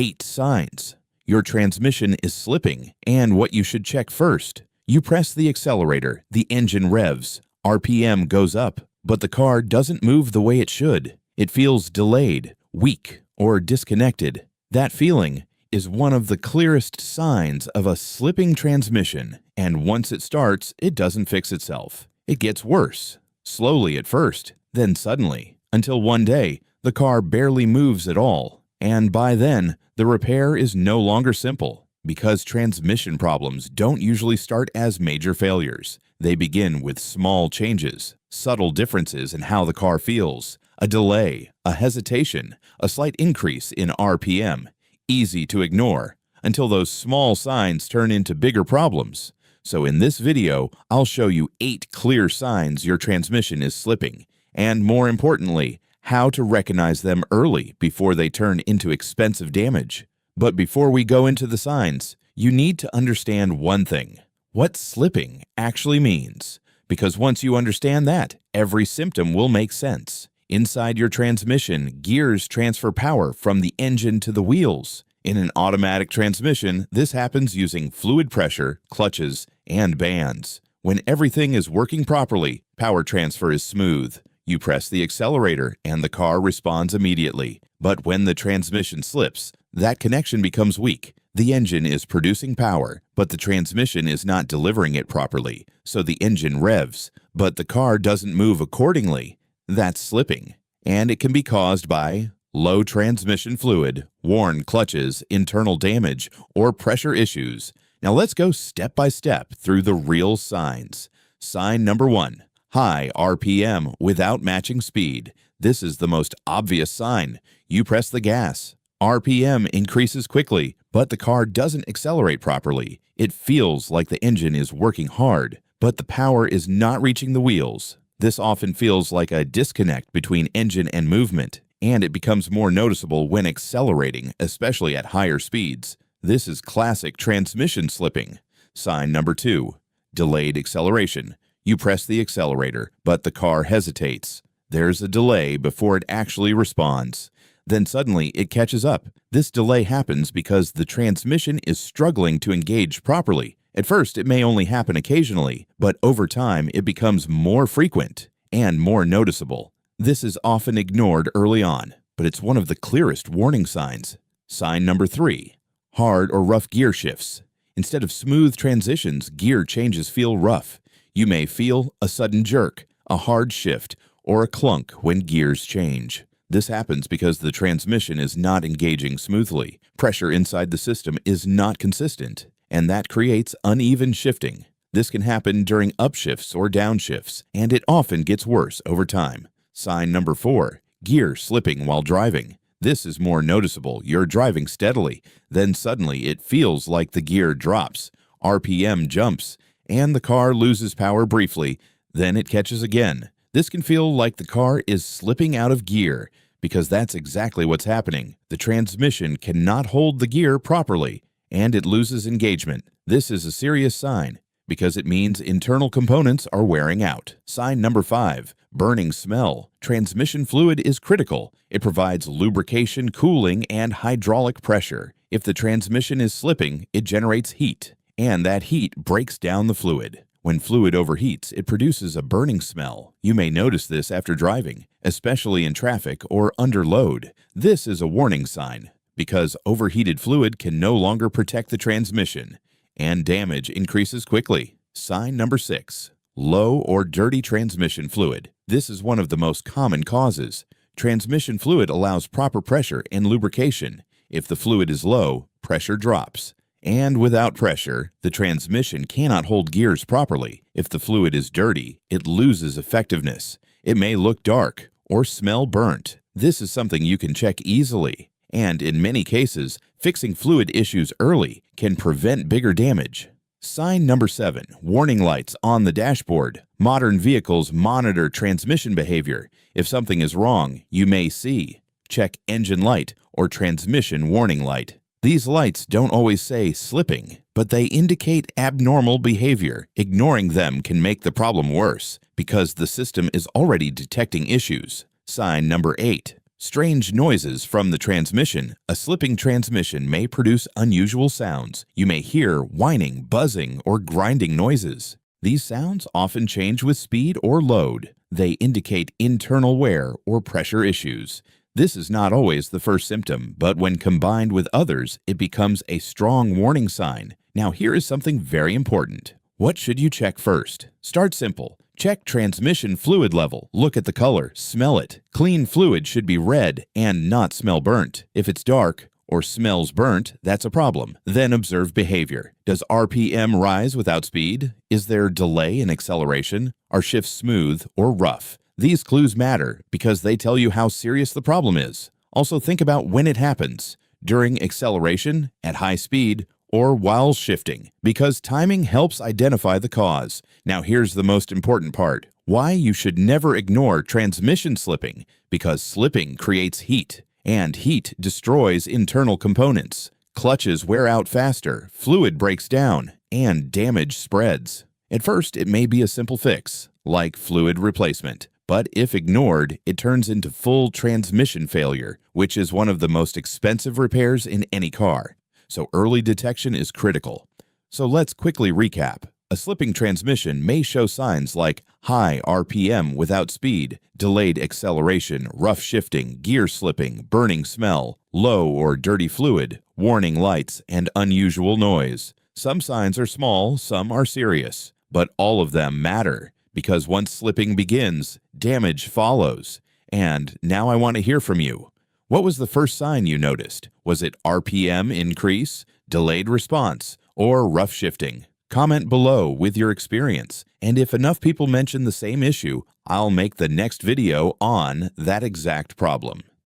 8 signs your transmission is slipping and what you should check first. You press the accelerator, the engine revs, RPM goes up, but the car doesn't move the way it should. It feels delayed, weak, or disconnected. That feeling is one of the clearest signs of a slipping transmission, and once it starts, it doesn't fix itself. It gets worse, slowly at first, then suddenly, until one day, the car barely moves at all. And by then, the repair is no longer simple, because transmission problems don't usually start as major failures. They begin with small changes, subtle differences in how the car feels, a delay, a hesitation, a slight increase in RPM, easy to ignore, until those small signs turn into bigger problems. So in this video, I'll show you 8 clear signs your transmission is slipping, and more importantly, how to recognize them early before they turn into expensive damage. But before we go into the signs, you need to understand one thing: what slipping actually means. Because once you understand that, every symptom will make sense. Inside your transmission, gears transfer power from the engine to the wheels. In an automatic transmission, this happens using fluid pressure, clutches, and bands. When everything is working properly, power transfer is smooth. You press the accelerator and the car responds immediately. But when the transmission slips, that connection becomes weak. The engine is producing power, but the transmission is not delivering it properly, so the engine revs, but the car doesn't move accordingly. That's slipping, and it can be caused by low transmission fluid, worn clutches, internal damage, or pressure issues. Now let's go step by step through the real signs. Sign number 1. High RPM without matching speed. This is the most obvious sign. You press the gas. RPM increases quickly, but the car doesn't accelerate properly. It feels like the engine is working hard, but the power is not reaching the wheels. This often feels like a disconnect between engine and movement, and it becomes more noticeable when accelerating, especially at higher speeds. This is classic transmission slipping. Sign number 2. Delayed acceleration. You press the accelerator, but the car hesitates. There's a delay before it actually responds. Then suddenly it catches up. This delay happens because the transmission is struggling to engage properly. At first, it may only happen occasionally, but over time it becomes more frequent and more noticeable. This is often ignored early on, but it's one of the clearest warning signs. Sign number 3. Hard or rough gear shifts. Instead of smooth transitions, gear changes feel rough. You may feel a sudden jerk, a hard shift, or a clunk when gears change. This happens because the transmission is not engaging smoothly. Pressure inside the system is not consistent, and that creates uneven shifting. This can happen during upshifts or downshifts, and it often gets worse over time. Sign number 4. Gear slipping while driving. This is more noticeable. You're driving steadily, then suddenly it feels like the gear drops, RPM jumps, and the car loses power briefly, then it catches again. This can feel like the car is slipping out of gear, because that's exactly what's happening. The transmission cannot hold the gear properly, and it loses engagement. This is a serious sign, because it means internal components are wearing out. Sign number 5. Burning smell. Transmission fluid is critical. It provides lubrication, cooling, and hydraulic pressure. If the transmission is slipping, it generates heat, and that heat breaks down the fluid. When fluid overheats, it produces a burning smell. You may notice this after driving, especially in traffic or under load. This is a warning sign, because overheated fluid can no longer protect the transmission, and damage increases quickly. Sign number 6. Low or dirty transmission fluid. This is one of the most common causes. Transmission fluid allows proper pressure and lubrication. If the fluid is low, pressure drops. And without pressure, the transmission cannot hold gears properly. If the fluid is dirty, it loses effectiveness. It may look dark or smell burnt. This is something you can check easily. And in many cases, fixing fluid issues early can prevent bigger damage. Sign number 7. Warning lights on the dashboard. Modern vehicles monitor transmission behavior. If something is wrong, you may see. Check engine light or transmission warning light. These lights don't always say slipping, but they indicate abnormal behavior. Ignoring them can make the problem worse, because the system is already detecting issues. Sign number 8. Strange noises from the transmission. A slipping transmission may produce unusual sounds. You may hear whining, buzzing, or grinding noises. These sounds often change with speed or load. They indicate internal wear or pressure issues. This is not always the first symptom, but when combined with others, it becomes a strong warning sign. Now here is something very important. What should you check first? Start simple. Check transmission fluid level. Look at the color. Smell it. Clean fluid should be red and not smell burnt. If it's dark or smells burnt, that's a problem. Then observe behavior. Does RPM rise without speed? Is there delay in acceleration? Are shifts smooth or rough? These clues matter because they tell you how serious the problem is. Also think about when it happens. During acceleration, at high speed, or while shifting, because timing helps identify the cause. Now here's the most important part. Why you should never ignore transmission slipping, because slipping creates heat, and heat destroys internal components. Clutches wear out faster, fluid breaks down, and damage spreads. At first, it may be a simple fix, like fluid replacement, but if ignored, it turns into full transmission failure, which is one of the most expensive repairs in any car. So early detection is critical. So let's quickly recap. A slipping transmission may show signs like high RPM without speed, delayed acceleration, rough shifting, gear slipping, burning smell, low or dirty fluid, warning lights, and unusual noise. Some signs are small, some are serious, but all of them matter because once slipping begins, damage follows. And now I want to hear from you. What was the first sign you noticed? Was it RPM increase, delayed response, or rough shifting? Comment below with your experience, and if enough people mention the same issue, I'll make the next video on that exact problem.